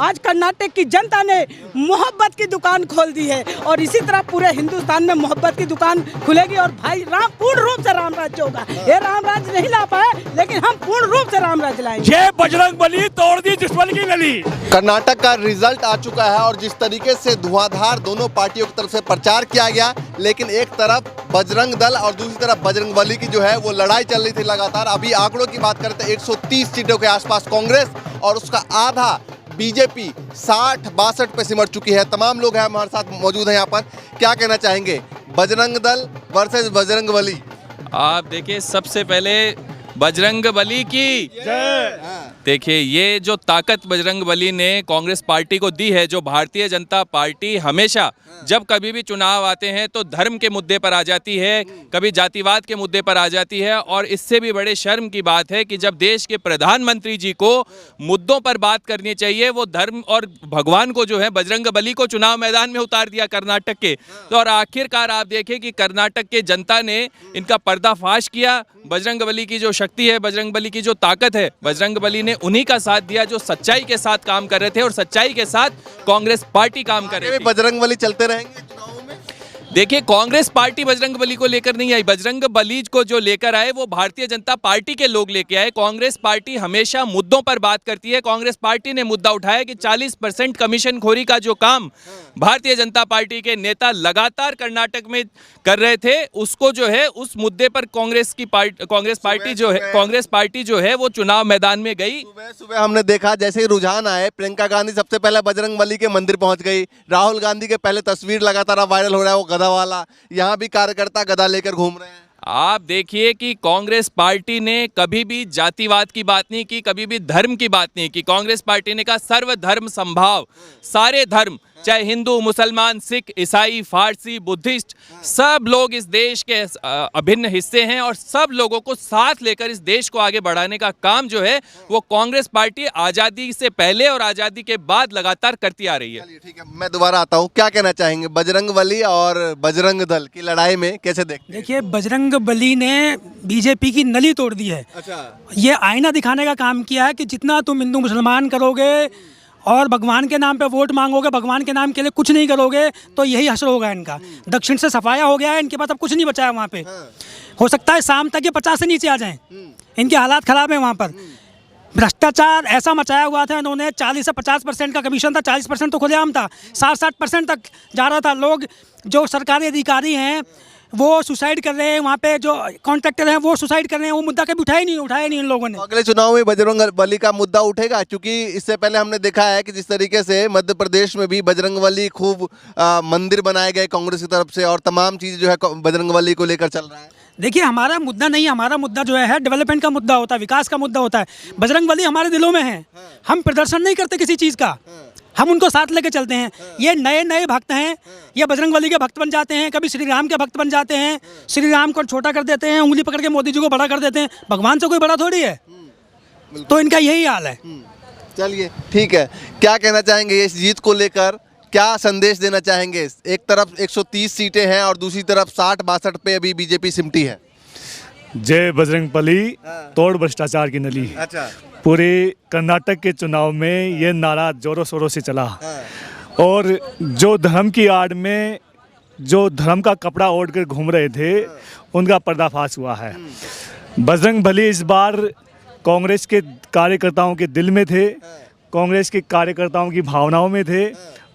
आज कर्नाटक की जनता ने मोहब्बत की दुकान खोल दी है और इसी तरह पूरे हिंदुस्तान में मोहब्बत की दुकान खुलेगी और भाई राम पूर्ण रूप से राम राज्य होगा। ये राम राज्य नहीं ला पाए लेकिन हम पूर्ण रूप से राम राज्य लाएंगे। ये बजरंग बली तोड़ दी दुश्मन की गली। कर्नाटक का रिजल्ट आ चुका है और जिस तरीके से धुआंधार दोनों पार्टियों की तरफ से प्रचार किया गया, लेकिन एक तरफ बजरंग दल और दूसरी तरफ बजरंग बली की जो है वो लड़ाई चल रही थी लगातार। अभी आंकड़ों की बात करते हैं 130 सीटों के आसपास कांग्रेस और उसका आधा बीजेपी 60-62 पे सिमट चुकी है। तमाम लोग हैं हमारे साथ मौजूद हैं यहाँ पर। क्या कहना चाहेंगे बजरंग दल वर्सेस बजरंग बली? आप देखिए, सबसे पहले बजरंग बली की देखिए, ये जो ताकत बजरंग बली ने कांग्रेस पार्टी को दी है, जो भारतीय जनता पार्टी हमेशा जब कभी भी चुनाव आते हैं तो धर्म के मुद्दे पर आ जाती है, कभी जातिवाद के मुद्दे पर आ जाती है। और इससे भी बड़े शर्म की बात है कि जब देश के प्रधानमंत्री जी को मुद्दों पर बात करनी चाहिए, वो धर्म और भगवान को जो है बजरंग बली को चुनाव मैदान में उतार दिया कर्नाटक के। तो और आखिरकार आप देखें कि कर्नाटक के जनता ने इनका पर्दाफाश किया। बजरंग बली की जो शक्ति है, बजरंग बली की जो ताकत है, बजरंग बली ने उन्हीं का साथ दिया जो सच्चाई के साथ काम कर रहे थे और सच्चाई के साथ कांग्रेस पार्टी काम कर रही थी। बजरंग बली चलते रहेंगे चुनावों में? देखिए, कांग्रेस पार्टी बजरंग बली को लेकर नहीं आई। बजरंग बली को जो लेकर आए वो भारतीय जनता पार्टी के लोग लेके आए। कांग्रेस पार्टी हमेशा मुद्दों पर बात करती है। कांग्रेस पार्टी ने मुद्दा उठाया कि 40% कमीशन खोरी का जो काम भारतीय जनता पार्टी के नेता लगातार कर्नाटक में कर रहे थे, उसको जो है उस मुद्दे पर कांग्रेस पार्टी जो है वो चुनाव मैदान में गई। सुबह हमने देखा जैसे ही रुझान आए, प्रियंका गांधी सबसे पहले बजरंग बली के मंदिर पहुंच गई। राहुल गांधी के पहले तस्वीर लगातार वायरल हो रहा है वो गधा वाला, यहाँ भी कार्यकर्ता गधा लेकर घूम रहे हैं। आप देखिए कि कांग्रेस पार्टी ने कभी भी जातिवाद की बात नहीं की, कभी भी धर्म की बात नहीं की। कांग्रेस पार्टी ने कहा सर्वधर्म समभाव, सारे धर्म, चाहे हिंदू, मुसलमान, सिख, ईसाई, फारसी, बुद्धिस्ट, सब लोग इस देश के अभिन्न हिस्से हैं और सब लोगों को साथ लेकर इस देश को आगे बढ़ाने का काम जो है वो कांग्रेस पार्टी आज़ादी से पहले और आज़ादी के बाद लगातार करती आ रही है। ठीक है, मैं दोबारा आता हूँ। क्या कहना चाहेंगे बजरंग बली और बजरंग दल की लड़ाई में कैसे देखते हैं? देखिए, बजरंग बली ने बीजेपी की नली तोड़ दी है। ये आईना दिखाने का काम किया है कि जितना तुम हिंदू मुसलमान करोगे और भगवान के नाम पे वोट मांगोगे, भगवान के नाम के लिए कुछ नहीं करोगे, तो यही हश्र होगा इनका। दक्षिण से सफाया हो गया है, इनके पास अब कुछ नहीं बचा है वहाँ पे। हो सकता है शाम तक ये 50 से नीचे आ जाएं। इनके हालात खराब है वहाँ पर। भ्रष्टाचार ऐसा मचाया हुआ था इन्होंने, 40 से 50% का कमीशन था, 40% तो खुलेआम था, 60-60% तक जा रहा था। लोग जो सरकारी अधिकारी हैं वो सुसाइड कर रहे हैं, वहाँ पे जो कॉन्ट्रैक्टर हैं वो सुसाइड कर रहे हैं। वो मुद्दा कभी उठाया नहीं इन लोगों ने। अगले चुनाव में बजरंग बली का मुद्दा उठेगा, क्योंकि इससे पहले हमने देखा है कि जिस तरीके से मध्य प्रदेश में भी बजरंग बली खूब मंदिर बनाए गए कांग्रेस की तरफ से और तमाम चीज़ जो है बजरंग बली को लेकर चल रहा है। देखिए, हमारा मुद्दा नहीं, हमारा मुद्दा जो है डेवलपमेंट का मुद्दा होता है, विकास का मुद्दा होता है। बजरंग बली हमारे दिलों में है। हम प्रदर्शन नहीं करते किसी चीज़ का, हम उनको साथ लेके चलते हैं। ये नए भक्त हैं, ये बजरंग बली के भक्त बन जाते हैं, कभी श्री राम के भक्त बन जाते हैं, श्री राम को छोटा कर देते हैं, उंगली पकड़ के मोदी जी को बड़ा कर देते हैं। भगवान से कोई बड़ा थोड़ी है। तो इनका यही हाल है। चलिए ठीक है, क्या कहना चाहेंगे इस जीत को लेकर, क्या संदेश देना चाहेंगे? एक तरफ 130 सीटें हैं और दूसरी तरफ 60-62 पे अभी बीजेपी सिमटी है। जय बजरंग बली, तोड़ भ्रष्टाचार की नली। अच्छा, पूरे कर्नाटक के चुनाव में ये नारा जोरों शोरों से चला और जो धर्म की आड़ में जो धर्म का कपड़ा ओढ़ कर घूम रहे थे उनका पर्दाफाश हुआ है। बजरंग बली इस बार कांग्रेस के कार्यकर्ताओं के दिल में थे, कांग्रेस के कार्यकर्ताओं की भावनाओं में थे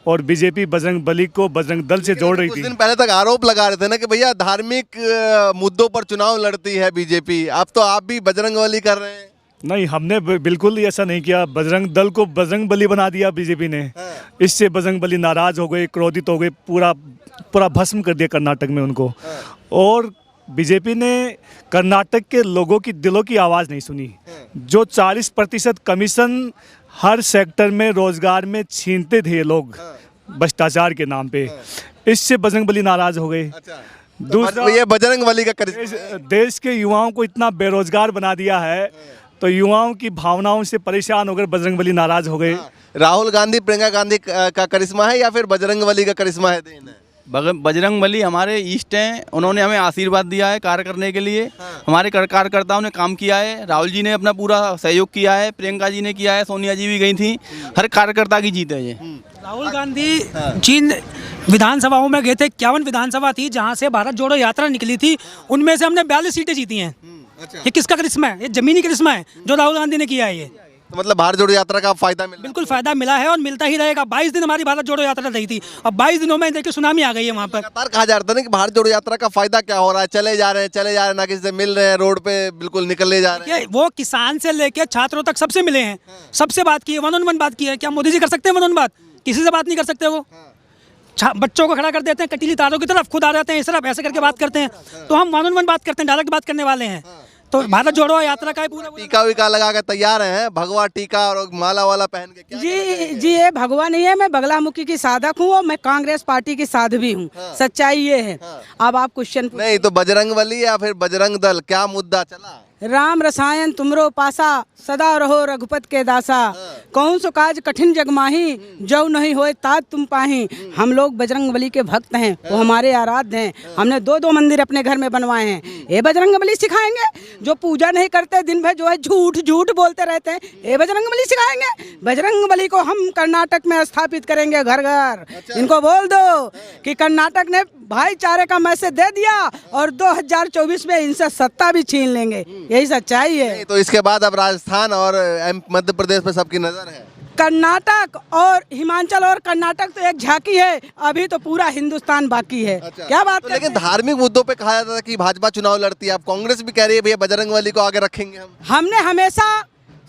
और बीजेपी बजरंग बली को बजरंग दल से जोड़ रही थी। कुछ दिन पहले तक आरोप लगा रहे थे ना कि भैया धार्मिक मुद्दों पर चुनाव लड़ती है बीजेपी, अब तो आप भी बजरंग बली कर रहे हैं। नहीं, हमने बिल्कुल ऐसा नहीं किया। बजरंग दल को बजरंग बली बना दिया बीजेपी ने। इससे बजरंग बली नाराज हो गए, क्रोधित हो गए, पूरा भस्म कर दिया कर्नाटक में उनको। और बीजेपी ने कर्नाटक के लोगों की दिलों की आवाज़ नहीं सुनी। जो 40% कमीशन हर सेक्टर में रोजगार में छीनते थे ये लोग भ्रष्टाचार के नाम पे, इससे बजरंग बली नाराज हो गए। दूसरा, ये बजरंग बली का करिश्मा देश के युवाओं को इतना बेरोजगार बना दिया है, तो युवाओं की भावनाओं से परेशान होकर बजरंग बली नाराज हो गए। राहुल गांधी, प्रियंका गांधी का करिश्मा है या फिर बजरंग बली का करिश्मा है? बजरंगबली हमारे ईस्ट हैं, उन्होंने हमें आशीर्वाद दिया है कार्य करने के लिए। हमारे कार्यकर्ताओं ने काम किया है, राहुल जी ने अपना पूरा सहयोग किया है, प्रियंका जी ने किया है, सोनिया जी भी गई थी। हर कार्यकर्ता की जीत है ये। राहुल गांधी जिन विधानसभाओं में गए थे, 51 विधानसभा थी जहां से भारत जोड़ो यात्रा निकली थी, उनमें से हमने 42 सीटें जीती हैं। ये किसका करिश्मा है? ये जमीनी करिश्मा है जो राहुल गांधी ने किया है। ये तो मतलब भारत जोड़ो यात्रा का फायदा मिला? बिल्कुल फायदा मिला है और मिलता ही रहेगा। 22 दिन हमारी भारत जोड़ो यात्रा रही थी और 22 दिनों में देखिए सुनामी आ गई है वहाँ पर। लगातार कहा जा रहा था ना कि भारत जोड़ो यात्रा का फायदा क्या हो रहा है, चले जा रहे हैं ना किसी से मिल रहे हैं, रोड पे बिल्कुल निकले जा रहे हैं। ये वो किसान से लेके छात्रों तक सबसे मिले हैं, सबसे बात की है, 1 on 1 बात की है। क्या मोदी जी कर सकते हैं 1 on 1 बात? किसी से बात नहीं कर सकते वो। बच्चों को खड़ा कर देते हैं कटीली तारों की तरफ, खुद आ जाते हैं इस तरफ, ऐसे करके बात करते हैं। तो हम 1 on 1 बात करते हैं, डायरेक्ट बात करने वाले हैं। तो भारत जोड़ो यात्रा का पूरा टीका वीका लगा के तैयार हैं, भगवा टीका और माला वाला पहन के। क्या जी ये भगवान नहीं है, मैं बगलामुखी की साधक हूँ और मैं कांग्रेस पार्टी की साध्वी हूँ। सच्चाई ये है। अब आप क्वेश्चन नहीं तो बजरंगबली या फिर बजरंग दल, क्या मुद्दा चला? राम रसायन तुमरो पासा, सदा रहो रघुपत के दासा। कौन सो काज कठिन जग माही, जो नहीं होए तात तुम पाही। हम लोग बजरंगबली के भक्त हैं, वो हमारे आराध्य हैं। हमने 2-2 मंदिर अपने घर में बनवाए हैं। ये बजरंगबली सिखाएंगे? जो पूजा नहीं करते, दिन भर जो है झूठ झूठ बोलते रहते हैं, ये बजरंगबली सिखाएंगे? बजरंगबली को हम कर्नाटक में स्थापित करेंगे घर घर। इनको बोल दो कि कर्नाटक ने भाईचारे का मैसेज दे दिया और 2024 में इनसे सत्ता भी छीन लेंगे। यही सच्चाई है। तो इसके बाद अब राजस्थान और मध्य प्रदेश पे सबकी नजर है। कर्नाटक और हिमाचल और कर्नाटक तो एक झांकी है, अभी तो पूरा हिंदुस्तान बाकी है। क्या बात तो लेकिन धार्मिक मुद्दों पे कहा जाता था कि भाजपा चुनाव लड़ती है, अब कांग्रेस भी कह रही है भैया बजरंगबली को आगे रखेंगे हम। हमने हमेशा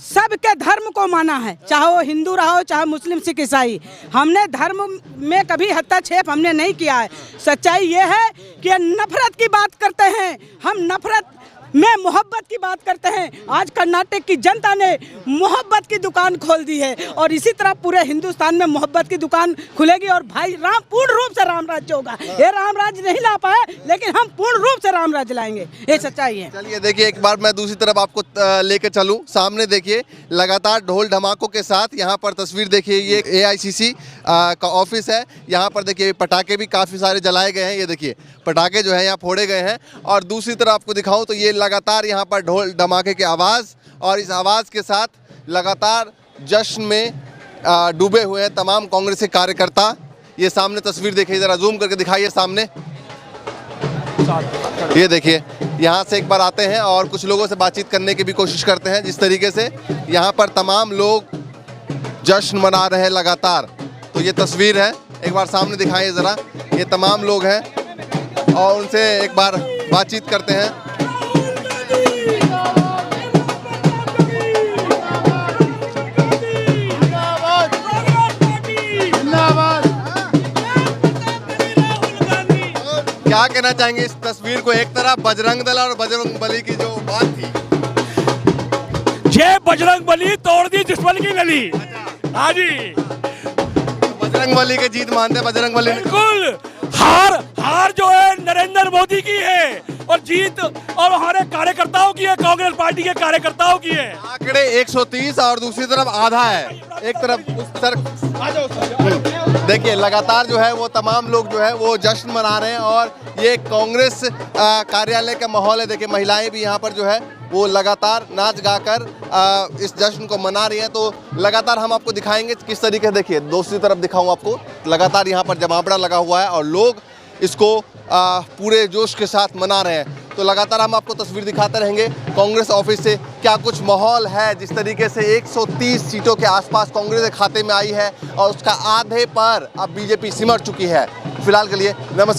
सबके धर्म को माना है, चाहे वो हिंदू रहो चाहे मुस्लिम सिख ईसाई। हमने धर्म में कभी हस्तक्षेप हमने नहीं किया है। सच्चाई ये है कि नफरत की बात करते हैं, हम नफरत में मोहब्बत की बात करते हैं। आज कर्नाटक की जनता ने मोहब्बत की दुकान खोल दी है और इसी तरह पूरे हिंदुस्तान में मोहब्बत की दुकान खुलेगी और भाई राम पूर्ण रूप से राम राज्य होगा। ये राम राज्य नहीं ला पाए, लेकिन हम पूर्ण रूप से राम राज्य लाएंगे। ये सच्चाई है। चलिए देखिए, एक बार मैं दूसरी तरफ आपको लेके चलूं। सामने देखिए लगातार ढोल धमाकों के साथ यहाँ पर तस्वीर देखिए, ये AICC का ऑफिस है। यहाँ पर देखिए पटाखे भी काफ़ी सारे जलाए गए हैं। ये देखिए पटाखे जो है यहाँ फोड़े गए हैं और दूसरी तरफ आपको दिखाऊं तो ये लगातार यहाँ पर ढोल धमाके की आवाज़ और इस आवाज़ के साथ लगातार जश्न में डूबे हुए हैं तमाम कांग्रेस के कार्यकर्ता। ये सामने तस्वीर देखिए, ज़रा जूम करके दिखाइए सामने। ये देखिए, यहाँ से एक बार आते हैं और कुछ लोगों से बातचीत करने की भी कोशिश करते हैं। जिस तरीके से यहाँ पर तमाम लोग जश्न मना रहे हैं लगातार, तो ये तस्वीर है, एक बार सामने दिखाइए ज़रा। ये तमाम लोग हैं और उनसे एक बार बातचीत करते हैं। क्या कहना चाहेंगे इस तस्वीर को? एक तरफ बजरंग दल और बजरंगबली की जो बात थी, ये बजरंगबली तोड़ दी दुश्मन की नली। हाँ जी, बजरंगबली की जीत मानते हैं बजरंगबली ने। बिल्कुल, हार जो है नरेंद्र मोदी की है और जीत और हमारे कार्यकर्ताओं की है, कांग्रेस पार्टी के कार्यकर्ताओं की है। आंकड़े 130 और दूसरी तरफ आधा है। एक तरफ उस तरफ देखिए लगातार जो है वो तमाम लोग जो है वो जश्न मना रहे हैं और ये कांग्रेस कार्यालय का माहौल है। देखिए महिलाएं भी यहाँ पर जो है वो लगातार नाच गाकर इस जश्न को मना रही हैं। तो लगातार हम आपको दिखाएंगे किस तरीके से। देखिए दूसरी तरफ दिखाऊं आपको, लगातार यहाँ पर जमावड़ा लगा हुआ है और लोग इसको पूरे जोश के साथ मना रहे हैं। तो लगातार हम आपको तस्वीर दिखाते रहेंगे कांग्रेस ऑफिस से क्या कुछ माहौल है। जिस तरीके से 130 सीटों के आसपास कांग्रेस के खाते में आई है और उसका आधे पर अब बीजेपी सिमट चुकी है। फिलहाल के लिए नमस्कार।